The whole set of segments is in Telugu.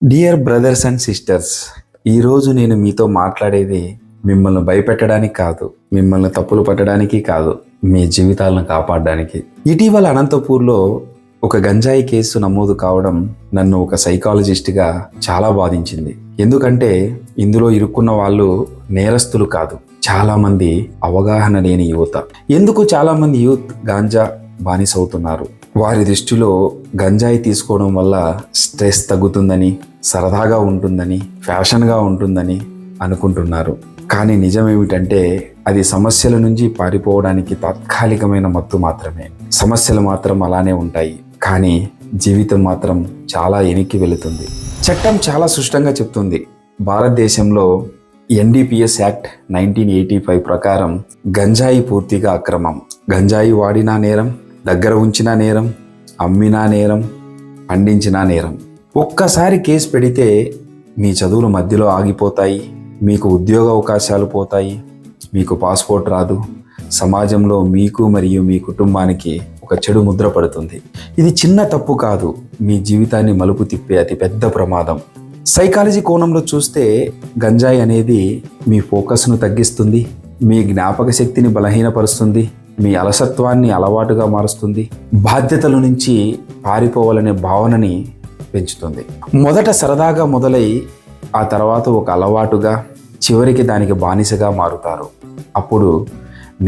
డియర్ బ్రదర్స్ అండ్ సిస్టర్స్, ఈరోజు నేను మీతో మాట్లాడేది మిమ్మల్ని భయపెట్టడానికి కాదు, మిమ్మల్ని తప్పులు పట్టడానికి కాదు, మీ జీవితాలను కాపాడడానికి. ఇటీవల అనంతపూర్లో ఒక గంజాయి కేసు నమోదు కావడం నన్ను ఒక సైకాలజిస్ట్గా చాలా బాధించింది. ఎందుకంటే ఇందులో ఇరుక్కున్న వాళ్ళు నేరస్తులు కాదు, చాలామంది అవగాహన లేని యువత. ఎందుకు చాలామంది యూత్ గాంజా బానిసవుతున్నారు? వారి దృష్టిలో గంజాయి తీసుకోవడం వల్ల స్ట్రెస్ తగ్గుతుందని, సరదాగా ఉంటుందని, ఫ్యాషన్గా ఉంటుందని అనుకుంటున్నారు. కానీ నిజమేమిటంటే అది సమస్యల నుంచి పారిపోవడానికి తాత్కాలికమైన మత్తు మాత్రమే. సమస్యలు మాత్రం అలానే ఉంటాయి, కానీ జీవితం మాత్రం చాలా వెనక్కి వెళుతుంది. చట్టం చాలా స్పష్టంగా చెప్తుంది. భారతదేశంలో NDPS యాక్ట్ 1985 ప్రకారం గంజాయి పూర్తిగా అక్రమం. గంజాయి వాడినా నేరం, దగ్గర ఉంచినా నేరం, అమ్మినా నేరం, పండించినా నేరం. ఒక్కసారి కేసు పెడితే మీ చదువులు మధ్యలో ఆగిపోతాయి, మీకు ఉద్యోగ అవకాశాలు పోతాయి, మీకు పాస్పోర్ట్ రాదు, సమాజంలో మీకు మరియు మీ కుటుంబానికి ఒక చెడు ముద్ర పడుతుంది. ఇది చిన్న తప్పు కాదు, మీ జీవితాన్ని మలుపు తిప్పే అతి పెద్ద ప్రమాదం. సైకాలజీ కోణంలో చూస్తే గంజాయి అనేది మీ ఫోకస్ను తగ్గిస్తుంది, మీ జ్ఞాపక శక్తిని బలహీనపరుస్తుంది, మీ అలసత్వాన్ని అలవాటుగా మారుస్తుంది, బాధ్యతల నుంచి పారిపోవాలనే భావనని పెంచుతుంది. మొదట సరదాగా మొదలై ఆ తర్వాత ఒక అలవాటుగా, చివరికి దానికి బానిసగా మారుతారు. అప్పుడు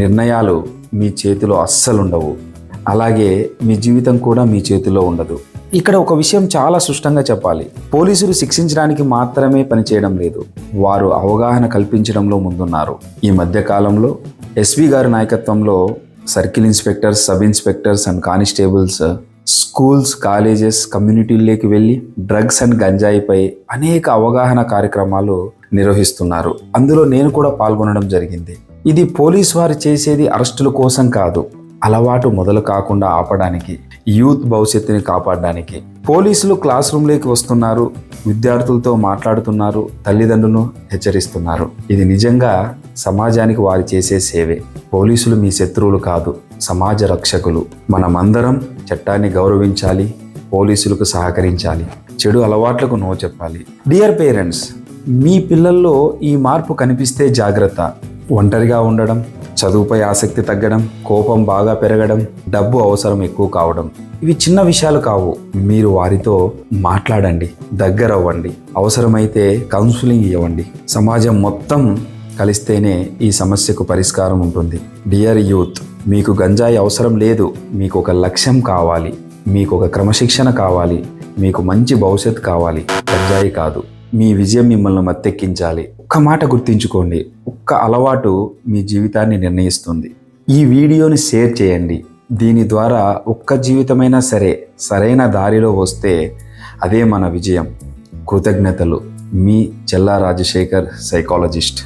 నిర్ణయాలు మీ చేతిలో అస్సలుండవు, అలాగే మీ జీవితం కూడా మీ చేతిలో ఉండదు. ఇక్కడ ఒక విషయం చాలా స్పష్టంగా చెప్పాలి. పోలీసులు శిక్షించడానికి మాత్రమే పనిచేయడం లేదు, వారు అవగాహన కల్పించడంలో ముందున్నారు. ఈ మధ్య కాలంలో ఎస్పీ గారి నాయకత్వంలో circle inspectors, sub inspectors and constables schools, colleges, కమ్యూనిటీల్లోకి వెళ్ళి డ్రగ్స్ అండ్ గంజాయిపై అనేక అవగాహన కార్యక్రమాలు నిర్వహిస్తున్నారు. అందులో నేను కూడా పాల్గొనడం జరిగింది. ఇది పోలీసు వారు చేసేది అరెస్టుల కోసం కాదు, అలవాటు మొదలు కాకుండా ఆపడానికి, యూత్ భవిష్యత్తుని కాపాడడానికి. పోలీసులు క్లాస్ రూమ్లోకి వస్తున్నారు, విద్యార్థులతో మాట్లాడుతున్నారు, తల్లిదండ్రులను హెచ్చరిస్తున్నారు. ఇది నిజంగా సమాజానికి వారు చేసే సేవే. పోలీసులు మీ శత్రువులు కాదు, సమాజ రక్షకులు. మనమందరం చట్టాన్ని గౌరవించాలి, పోలీసులకు సహకరించాలి, చెడు అలవాట్లకు నో చెప్పాలి. డియర్ పేరెంట్స్, మీ పిల్లల్లో ఈ మార్పు కనిపిస్తే జాగ్రత్త. ఒంటరిగా ఉండడం, చదువుపై ఆసక్తి తగ్గడం, కోపం బాగా పెరగడం, డబ్బు అవసరం ఎక్కువ కావడం, ఇవి చిన్న విషయాలు కావు. మీరు వారితో మాట్లాడండి, దగ్గరవ్వండి, అవసరమైతే కౌన్సిలింగ్ ఇవ్వండి. సమాజం మొత్తం కలిస్తేనే ఈ సమస్యకు పరిష్కారం ఉంటుంది. డియర్ యూత్, మీకు గంజాయి అవసరం లేదు, మీకు ఒక లక్ష్యం కావాలి, మీకు ఒక క్రమశిక్షణ కావాలి, మీకు మంచి భవిష్యత్తు కావాలి, గంజాయి కాదు. మీ విజయం మిమ్మల్ని మత్తెక్కించాలి. ఒక్క మాట గుర్తుంచుకోండి, ఒక్క అలవాటు మీ జీవితాన్ని నిర్ణయిస్తుంది. ఈ వీడియోని షేర్ చేయండి. దీని ద్వారా ఒక్క జీవితమైనా సరే సరైన దారిలో వస్తే అదే మన విజయం. కృతజ్ఞతలు. మీ చెల్లా రాజశేఖర్, సైకాలజిస్ట్.